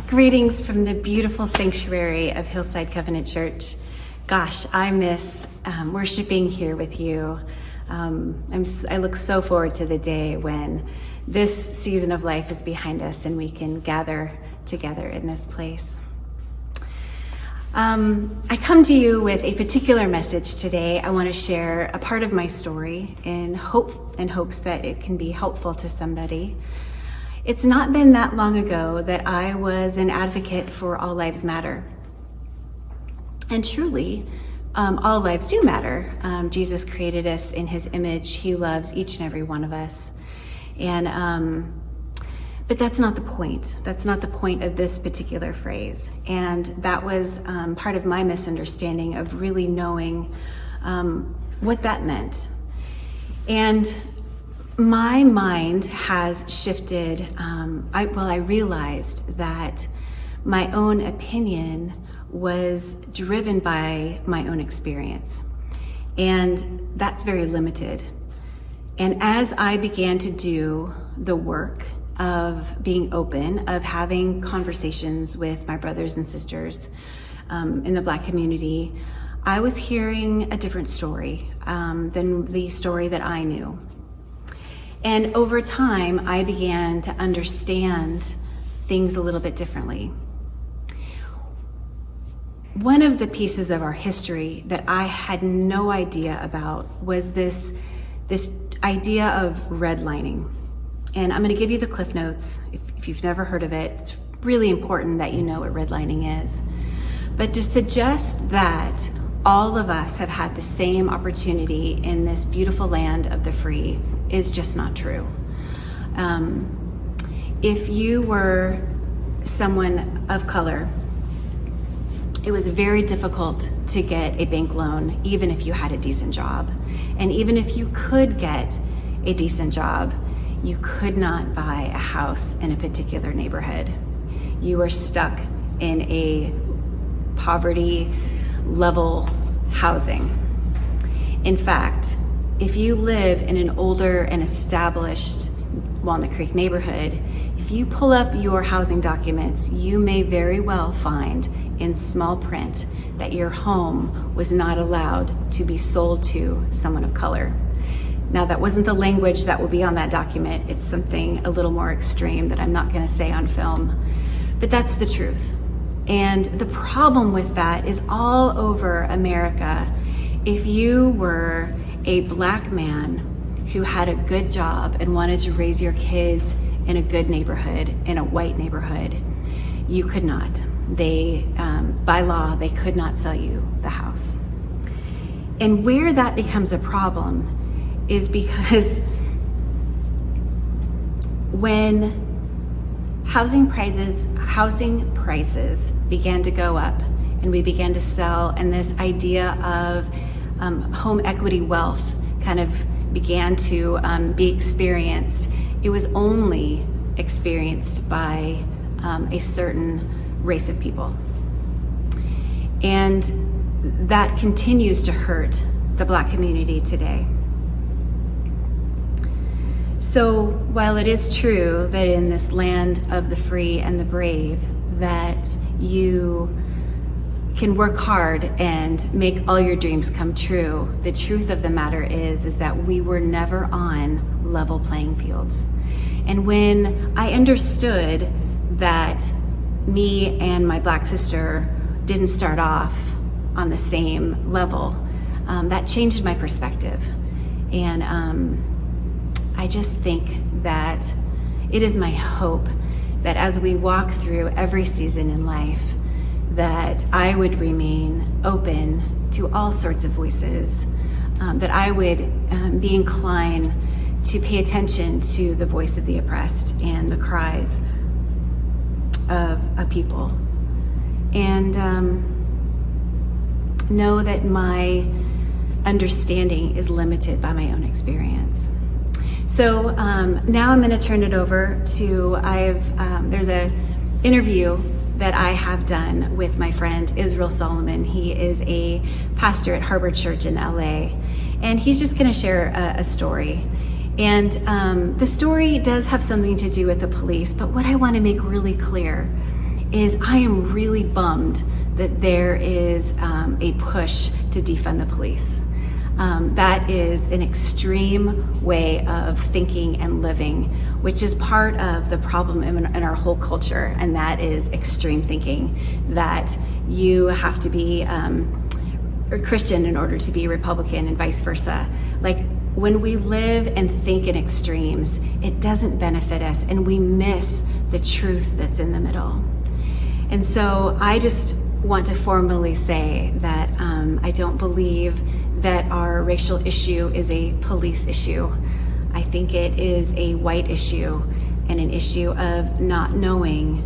Greetings from the beautiful sanctuary of Hillside Covenant Church. Gosh, I miss worshiping here with you. I look so forward to the day when this season of life is behind us and we can gather together in this place. I come to you with a particular message today. I want to share a part of my story in hopes that it can be helpful to somebody. It's not been that long ago that I was an advocate for all lives matter. And truly, all lives do matter. Jesus created us in his image. He loves each and every one of us. But that's not the point. That's not the point of this particular phrase. And that was part of my misunderstanding of really knowing what that meant. And my mind has shifted. I realized that my own opinion was driven by my own experience. And that's very limited. And as I began to do the work of being open, of having conversations with my brothers and sisters in the Black community, I was hearing a different story than the story that I knew. And over time, I began to understand things a little bit differently. One of the pieces of our history that I had no idea about was this idea of redlining. And I'm going to give you the Cliff Notes. If you've never heard of it, it's really important that you know what redlining is. But to suggest that all of us have had the same opportunity in this beautiful land of the free is just not true. If you were someone of color, it was very difficult to get a bank loan, even if you had a decent job. And even if you could get a decent job, you could not buy a house in a particular neighborhood. You were stuck in a poverty level housing. In fact, if you live in an older and established Walnut Creek neighborhood, if you pull up your housing documents, you may very well find in small print that your home was not allowed to be sold to someone of color. Now, that wasn't the language that will be on that document. It's something a little more extreme that I'm not going to say on film, but that's the truth. And the problem with that is all over America. If you were a Black man who had a good job and wanted to raise your kids in a good neighborhood, in a white neighborhood, you could not. By law, they could not sell you the house. And where that becomes a problem is because when housing prices began to go up and we began to sell, and this idea of home equity wealth kind of began to be experienced, it was only experienced by a certain race of people. And that continues to hurt the Black community today. So while it is true that in this land of the free and the brave that you can work hard and make all your dreams come true, the truth of the matter is that we were never on level playing fields. And when I understood that me and my Black sister didn't start off on the same level, that changed my perspective. And I just think that it is my hope that as we walk through every season in life, that I would remain open to all sorts of voices, that I would be inclined to pay attention to the voice of the oppressed and the cries of a people, and know that my understanding is limited by my own experience. So now I'm going to turn it over to, there's an interview that I have done with my friend Israel Solomon. He is a pastor at Harbor Church in LA, and he's just going to share a story. And the story does have something to do with the police, but what I want to make really clear is I am really bummed that there is a push to defund the police. That is an extreme way of thinking and living, which is part of the problem in our whole culture, and that is extreme thinking, that you have to be a Christian in order to be a Republican and vice versa. Like, when we live and think in extremes, it doesn't benefit us, and we miss the truth that's in the middle. And so I just want to formally say that I don't believe that our racial issue is a police issue. I think it is a white issue and an issue of not knowing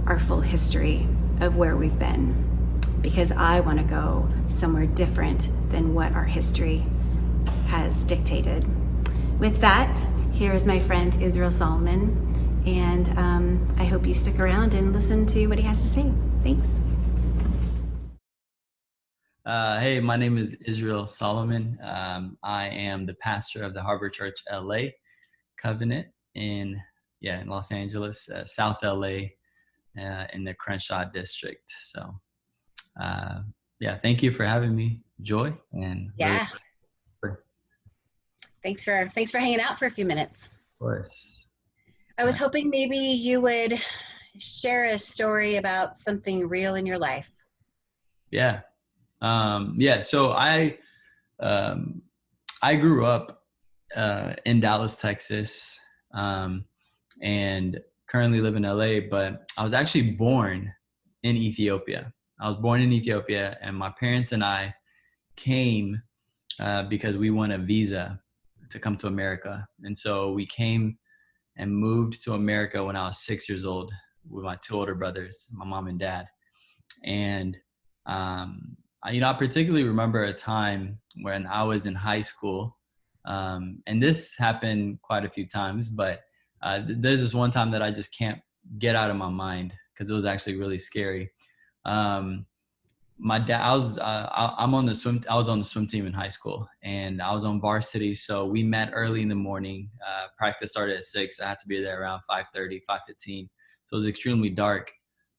our full history of where we've been, because I want to go somewhere different than what our history has dictated. With that, here is my friend Israel Solomon, and I hope you stick around and listen to what he has to say. Thanks. Hey, my name is Israel Solomon. I am the pastor of the Harbor Church LA Covenant in Los Angeles, South LA, in the Crenshaw district. So, thank you for having me, Joy. And yeah, thanks for hanging out for a few minutes. Of course. I was hoping maybe you would share a story about something real in your life. Yeah. So I grew up in Dallas, Texas, and currently live in LA, but I was actually born in Ethiopia. I was born in Ethiopia, and my parents and I came because we won a visa to come to America. And so we came and moved to America when I was 6 years old with my two older brothers, my mom and dad. And I particularly remember a time when I was in high school, and this happened quite a few times, but there's this one time that I just can't get out of my mind because it was actually really scary. My dad, I was on the swim team in high school, and I was on varsity. So we met early in the morning. Practice started at 6. I had to be there around 5:30, 5:15. So it was extremely dark.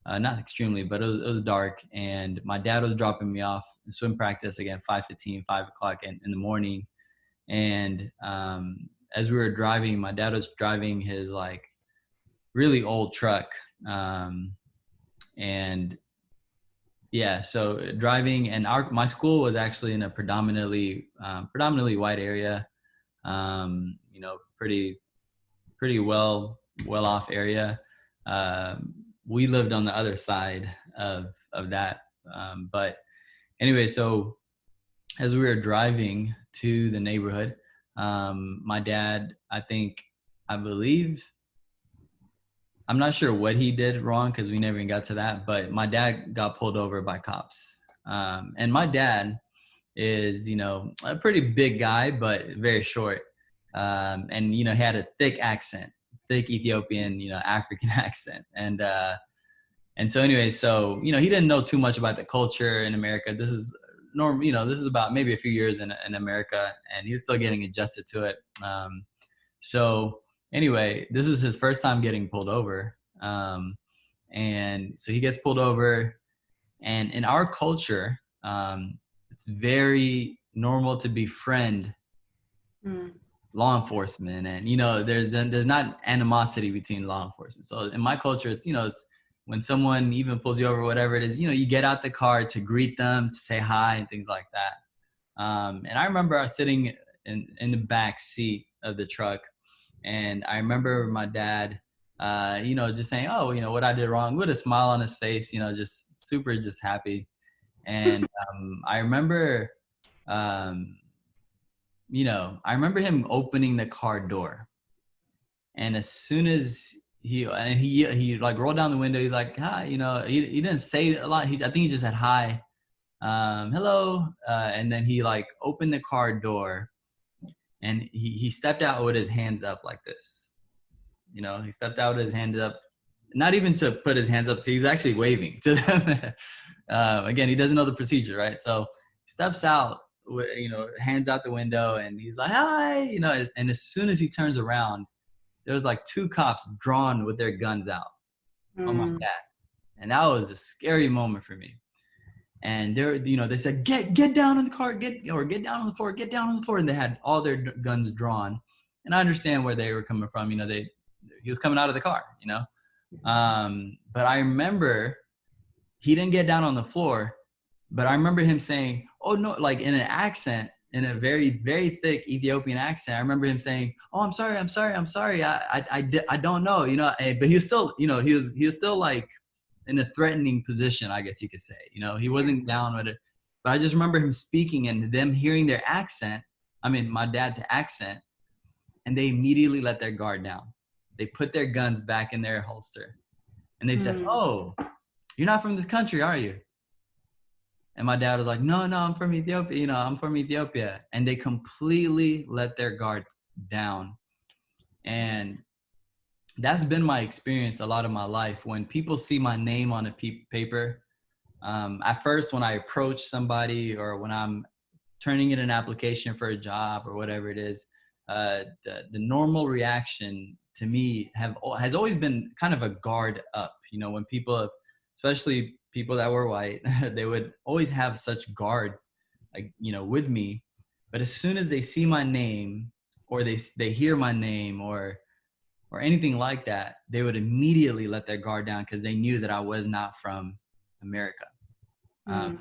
Not extremely, but it was dark, and my dad was dropping me off in swim practice again, 5:15, 5 o'clock in the morning. And as we were driving, my dad was driving his like really old truck. So driving, and my school was actually in a predominantly white area, pretty well off area. We lived on the other side of that. But anyway, so as we were driving to the neighborhood, my dad, I'm not sure what he did wrong because we never even got to that, but my dad got pulled over by cops. And my dad is, a pretty big guy, but very short. And, he had a thick Ethiopian, African accent. And so anyway, he didn't know too much about the culture in America. This is normal, this is about maybe a few years in America, and he was still getting adjusted to it. So anyway, this is his first time getting pulled over. And so he gets pulled over, and in our culture, it's very normal to befriend law enforcement, and there's not animosity between law enforcement. So in my culture, it's when someone even pulls you over, whatever it is, you get out the car to greet them, to say hi and things like that. And I remember I was sitting in the back seat of the truck, and I remember my dad, just saying, "Oh, what I did wrong," with a smile on his face, just super just happy. And I remember him opening the car door, and as soon as he like rolled down the window, he's like, "Hi," he didn't say a lot. I think he just said hi, hello, and then he like opened the car door, and he stepped out with his hands up like this. He stepped out with his hands up, not even to put his hands up. He's actually waving to them. Again, he doesn't know the procedure, right? So he steps out with, hands out the window, and he's like, "Hi," and as soon as he turns around, there was like 2 cops drawn with their guns out on my dad. And that was a scary moment for me. And they said, get down in the car, get down on the floor, get down on the floor. And they had all their guns drawn. And I understand where they were coming from. He was coming out of the car, but I remember he didn't get down on the floor, but I remember him saying, oh no, like in an accent, in a very, very thick Ethiopian accent. I remember him saying, oh, I'm sorry. I don't know, but he was still, he was still like in a threatening position, I guess you could say, he wasn't down with it. But I just remember him speaking and them hearing their accent. I mean, my dad's accent, and they immediately let their guard down. They put their guns back in their holster and they said, oh, you're not from this country, are you? And my dad was like, no, I'm from Ethiopia. I'm from Ethiopia. And they completely let their guard down. And that's been my experience a lot of my life. When people see my name on a paper, at first when I approach somebody or when I'm turning in an application for a job or whatever it is, the normal reaction to me has always been kind of a guard up. When people, especially people that were white, they would always have such guards, like, with me. But as soon as they see my name or they hear my name or anything like that, they would immediately let their guard down because they knew that I was not from America. And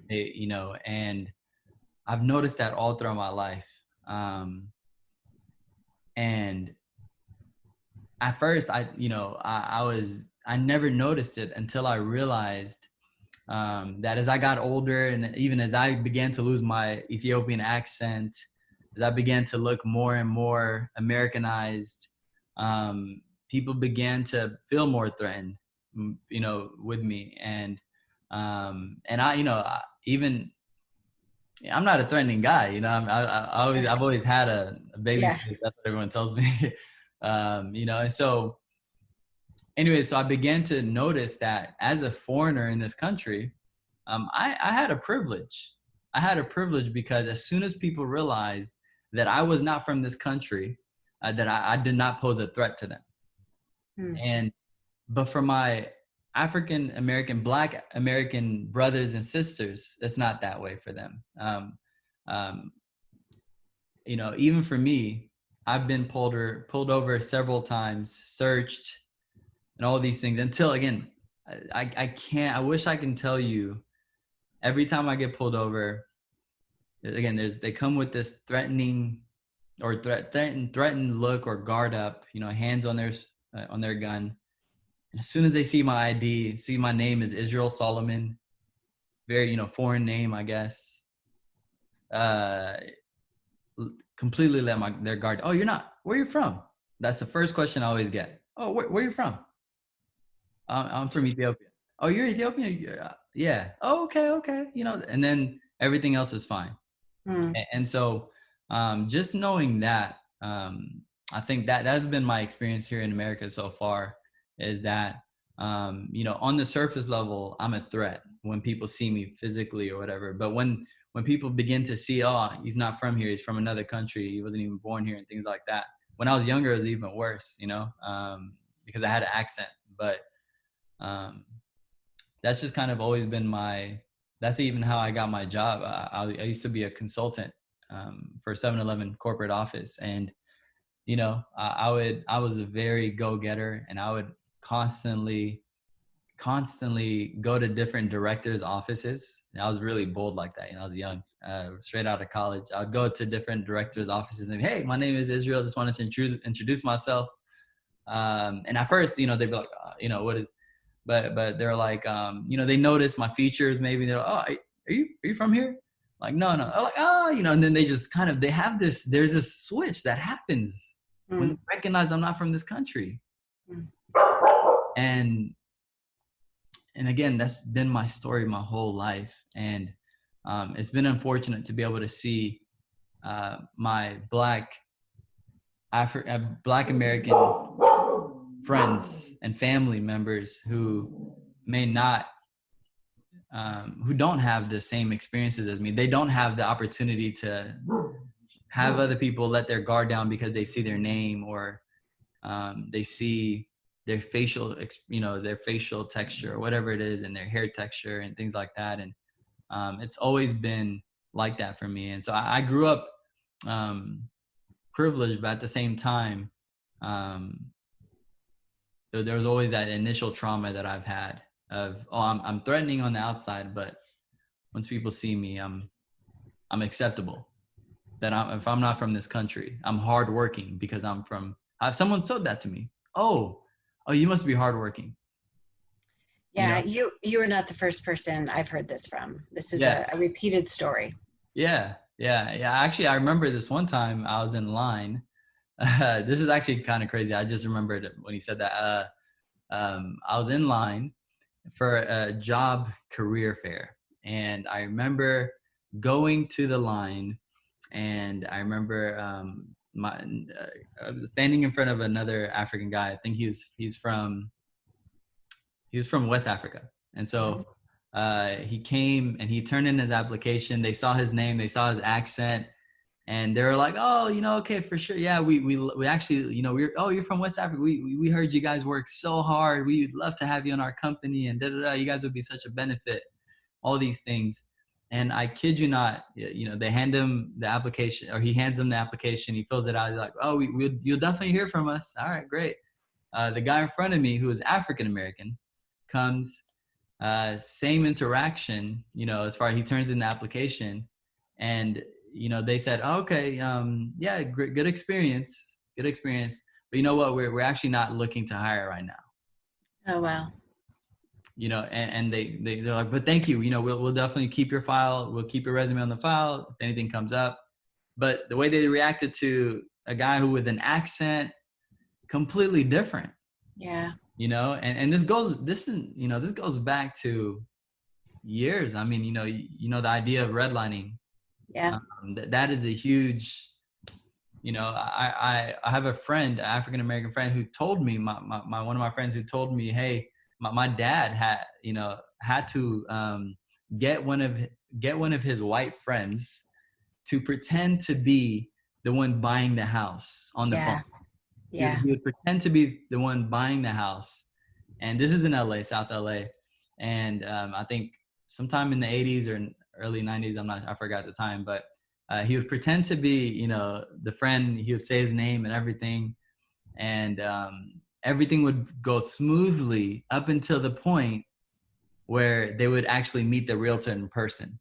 I've noticed that all throughout my life. And at first, I never noticed it until I realized that as I got older and even as I began to lose my Ethiopian accent, as I began to look more and more Americanized, people began to feel more threatened, with me. And I'm not a threatening guy, I've always had a baby face. That's what everyone tells me. And so anyway, so I began to notice that as a foreigner in this country, I had a privilege. I had a privilege because as soon as people realized that I was not from this country, that I did not pose a threat to them. But for my African American, Black American brothers and sisters, it's not that way for them. Even for me, I've been pulled over several times, searched, and all these things until, again, I wish I can tell you every time I get pulled over, again, they come with this threatening or threatened look or guard up, hands on their gun. And as soon as they see my ID, see my name is Israel Solomon, very, foreign name, I guess, completely let their guard. Oh, you're not, where you from? That's the first question I always get. Oh, where you from? I'm from Ethiopia. Oh, you're Ethiopian? Yeah. Oh, okay. And then everything else is fine. And so just knowing that, I think that has been my experience here in America so far, is that, on the surface level, I'm a threat when people see me physically or whatever. But when people begin to see, oh, he's not from here, he's from another country, he wasn't even born here and things like that. When I was younger, it was even worse, because I had an accent. But that's just kind of always been that's even how I got my job. I used to be a consultant for 7-Eleven corporate office. And, I was a very go-getter, and I would constantly go to different directors' offices. And I was really bold like that. I was young, straight out of college. I would go to different directors' offices and, hey, my name is Israel. Just wanted to introduce myself. And at first, they'd be like, what is, but they're like, they notice my features. Maybe they're like, oh, are you from here? Like, no. I'm like, and then they just there's this switch that happens when they recognize I'm not from this country. And again, that's been my story my whole life. And it's been unfortunate to be able to see my Black American friends and family members who may not, who don't have the same experiences as me. They don't have the opportunity to have other people let their guard down because they see their name, or they see their facial, their facial texture or whatever it is, and their hair texture and things like that. And it's always been like that for me. And so I grew up privileged, but at the same time, there was always that initial trauma that I've had of, I'm threatening on the outside, but once people see me, I'm acceptable. That if I'm not from this country, I'm hardworking because I'm from. Someone said that to me. Oh, you must be hardworking. Yeah, you are not the first person I've heard this from. This is a repeated story. Yeah. Actually, I remember this one time I was in line. This is actually kind of crazy. I just remembered when he said that. I was in line for a job career fair, and I remember going to the line, and I remember I was standing in front of another African guy. I think he's from West Africa, and so he came and he turned in his application. They saw his name, they saw his accent, and they were like, "Oh, okay, for sure. Yeah, we actually, you're from West Africa. We heard you guys work so hard. We'd love to have you in our company, and you guys would be such a benefit." All these things. And I kid you not, they hand him the application, or he hands them the application. He fills it out. He's like, "Oh, you'll definitely hear from us." All right, great. The guy in front of me, who is African American, comes, same interaction, as far as he turns in the application, and they said, oh, "Okay, yeah, great, good experience. But you know what? We're actually not looking to hire right now." Oh wow. And they're like, "But thank you. We'll definitely keep your file. We'll keep your resume on the file if anything comes up." But the way they reacted to a guy who with an accent completely different. Yeah. And this goes back to years. I mean, the idea of redlining. Yeah. That is a huge. I have a friend, an African American friend, who told me, my one of my friends who told me, "Hey, my dad had to get one of his white friends to pretend to be the one buying the house on the phone." Yeah. He would pretend to be the one buying the house. And this is in LA, South LA. And I think sometime in the 80s or early 90s, I forgot the time, but he would pretend to be, the friend. He would say his name and everything. And everything would go smoothly up until the point where they would actually meet the realtor in person.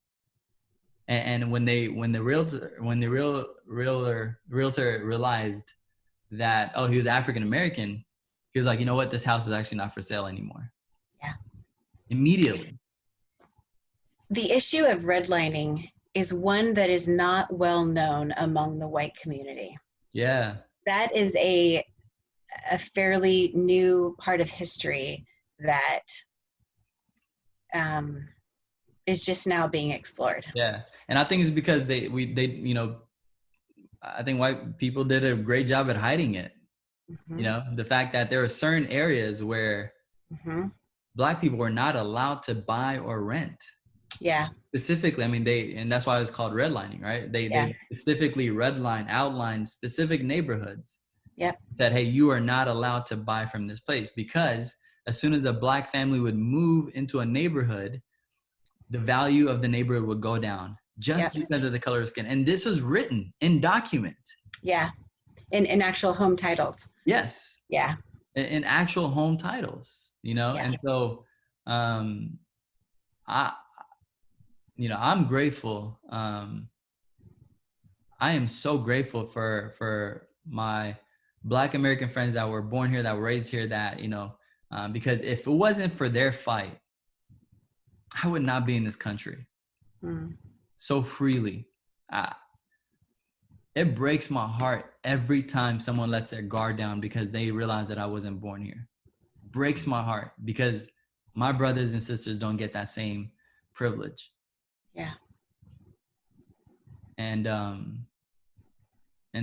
And when the realtor realized that, he was African American, he was like, "You know what? This house is actually not for sale anymore." Yeah. Immediately. The issue of redlining is one that is not well known among the white community. Yeah. That is a fairly new part of history that is just now being explored. Yeah. And I think it's because I think white people did a great job at hiding it. Mm-hmm. The fact that there are certain areas where Mm-hmm. Black people were not allowed to buy or rent. Yeah. Specifically, I mean, and that's why it was called redlining, right? They specifically outlined specific neighborhoods. Yep. Said, "Hey, you are not allowed to buy from this place," because as soon as a Black family would move into a neighborhood, the value of the neighborhood would go down just because of the color of skin. And this was written in document. Yeah. In actual home titles. Yes. Yeah. In actual home titles, and so I'm grateful. I am so grateful for my Black American friends that were born here, that were raised here, that, because if it wasn't for their fight, I would not be in this country so freely. It breaks my heart every time someone lets their guard down because they realize that I wasn't born here. Breaks my heart because my brothers and sisters don't get that same privilege. Yeah. And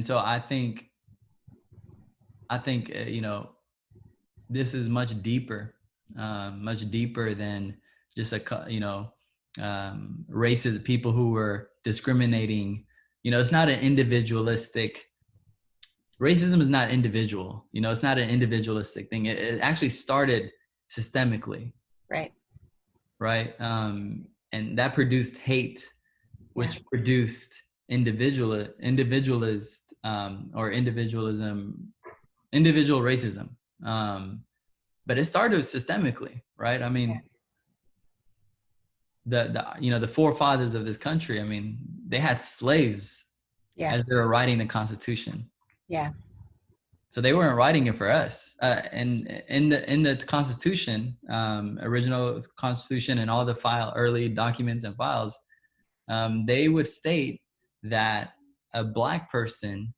so I think this is much deeper than just races, people who were discriminating. It's not an individualistic racism is not individual. You know, it's not an individualistic thing. It actually started systemically, Right. right? And that produced hate, which produced individualist or individual racism. But it started systemically, right? I mean, the forefathers of this country, I mean, they had slaves as they were writing the Constitution. Yeah. So they weren't writing it for us. And in the Constitution, original Constitution, and all the early documents and files, they would state that a Black person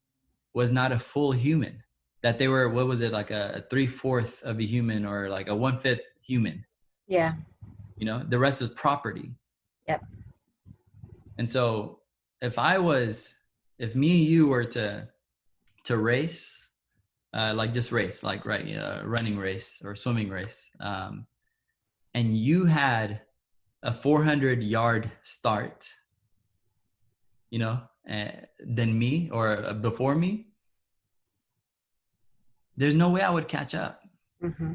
was not a full human. That they were, what was it, like a 3/4 of a human, or like a 1/5 human. Yeah. You know, the rest is property. Yep. And so if me and you were to race, like just race, like running race or swimming race, and you had a 400-yard start, you know, than me, or before me, there's no way I would catch up. Mm-hmm.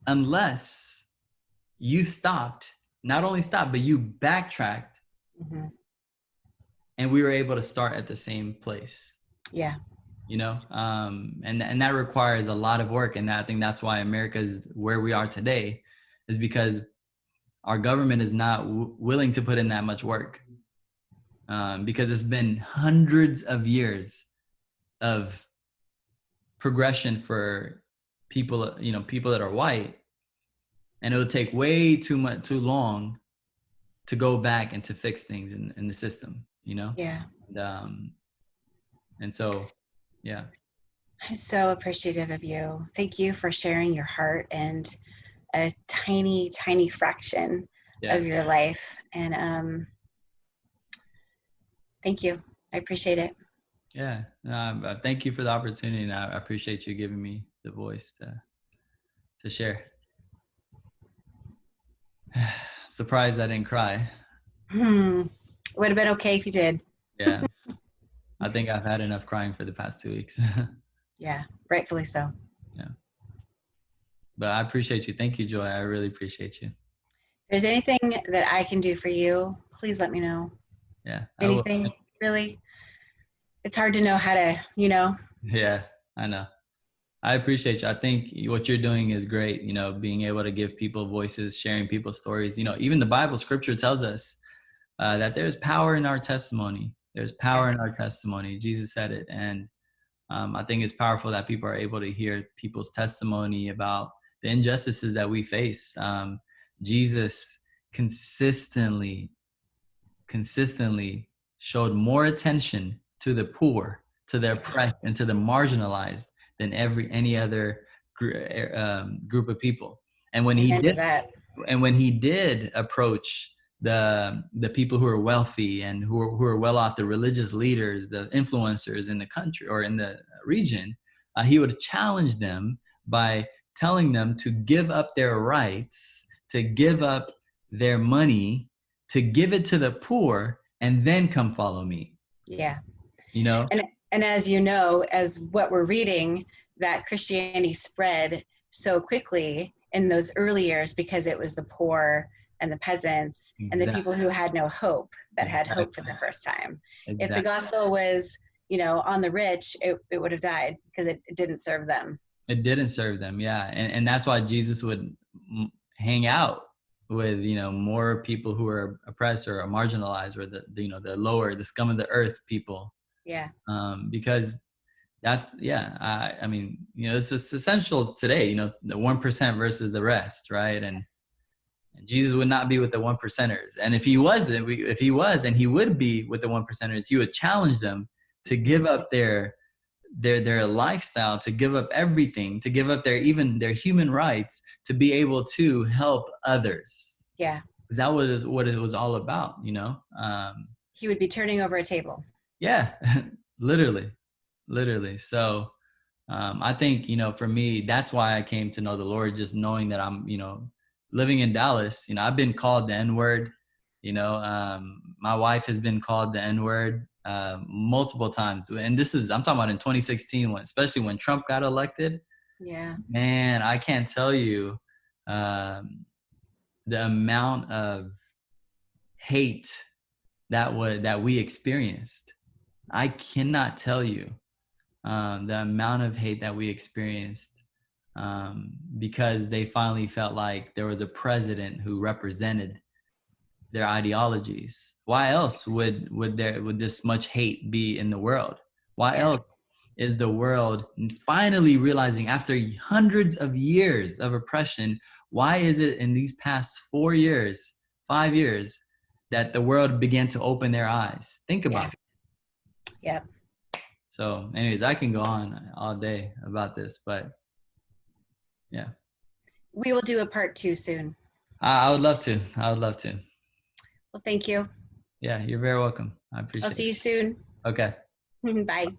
Unless you not only stopped, but you backtracked, Mm-hmm. and we were able to start at the same place. Yeah. You know, and that requires a lot of work. And I think that's why America is where we are today, is because our government is not willing to put in that much work, because it's been hundreds of years of progression for people, you know, people that are white, and it would take way too long to go back and to fix things in the system, you know? Yeah. And so, yeah. I'm so appreciative of you. Thank you for sharing your heart and a tiny, tiny fraction of your life. And thank you. I appreciate it. Yeah. Thank you for the opportunity. And I appreciate you giving me the voice to share. Surprised I didn't cry. Would have been okay if you did. Yeah. I think I've had enough crying for the past 2 weeks. Yeah, rightfully so. Yeah. But I appreciate you. Thank you, Joy. I really appreciate you. If there's anything that I can do for you, please let me know. Yeah. Anything, really. It's hard to know how to, you know. Yeah, I know. I appreciate you. I think what you're doing is great. You know, being able to give people voices, sharing people's stories. You know, even the Bible scripture tells us that there's power in our testimony. There's power in our testimony. Jesus said it. And I think it's powerful that people are able to hear people's testimony about the injustices that we face. Jesus consistently showed more attention to the poor, to the oppressed, and to the marginalized than any other group of people. And when he did approach the people who are wealthy and who are well off, the religious leaders, the influencers in the country or in the region, he would challenge them by telling them to give up their rights, to give up their money, to give it to the poor, and then come follow me. Yeah. You know? And as you know, as what we're reading, that Christianity spread so quickly in those early years because it was the poor and the peasants and the people who had no hope that had hope for the first time. If the gospel was, you know, on the rich, it would have died because it didn't serve them. It didn't serve them, yeah. And that's why Jesus would hang out with, you know, more people who are oppressed or are marginalized, or the you know, the lower, the scum of the earth people. Yeah. Because that's, I mean, you know, it's just essential today, you know, the 1% versus the rest, right? And Jesus would not be with the 1%ers. And if he was, and he would be with the 1%ers, he would challenge them to give up their lifestyle, to give up everything, to give up their human rights, to be able to help others. Yeah. Because that was what it was all about, you know? He would be turning over a table. Yeah, literally. So I think, you know, for me, that's why I came to know the Lord, just knowing that I'm, you know, living in Dallas. You know, I've been called the N-word, you know, my wife has been called the N-word, multiple times. And I'm talking about in 2016, especially when Trump got elected. Yeah. Man, I can't tell you the amount of hate that we experienced. I cannot tell you the amount of hate that we experienced because they finally felt like there was a president who represented their ideologies. Why else would this much hate be in the world? Why else is the world finally realizing, after hundreds of years of oppression, why is it in these past 5 years, that the world began to open their eyes? Think about it. Yeah. So anyways, I can go on all day about this, but yeah. We will do a part 2 soon. I would love to. Well, thank you. Yeah, you're very welcome. I appreciate it. I'll see you soon. Okay. Bye.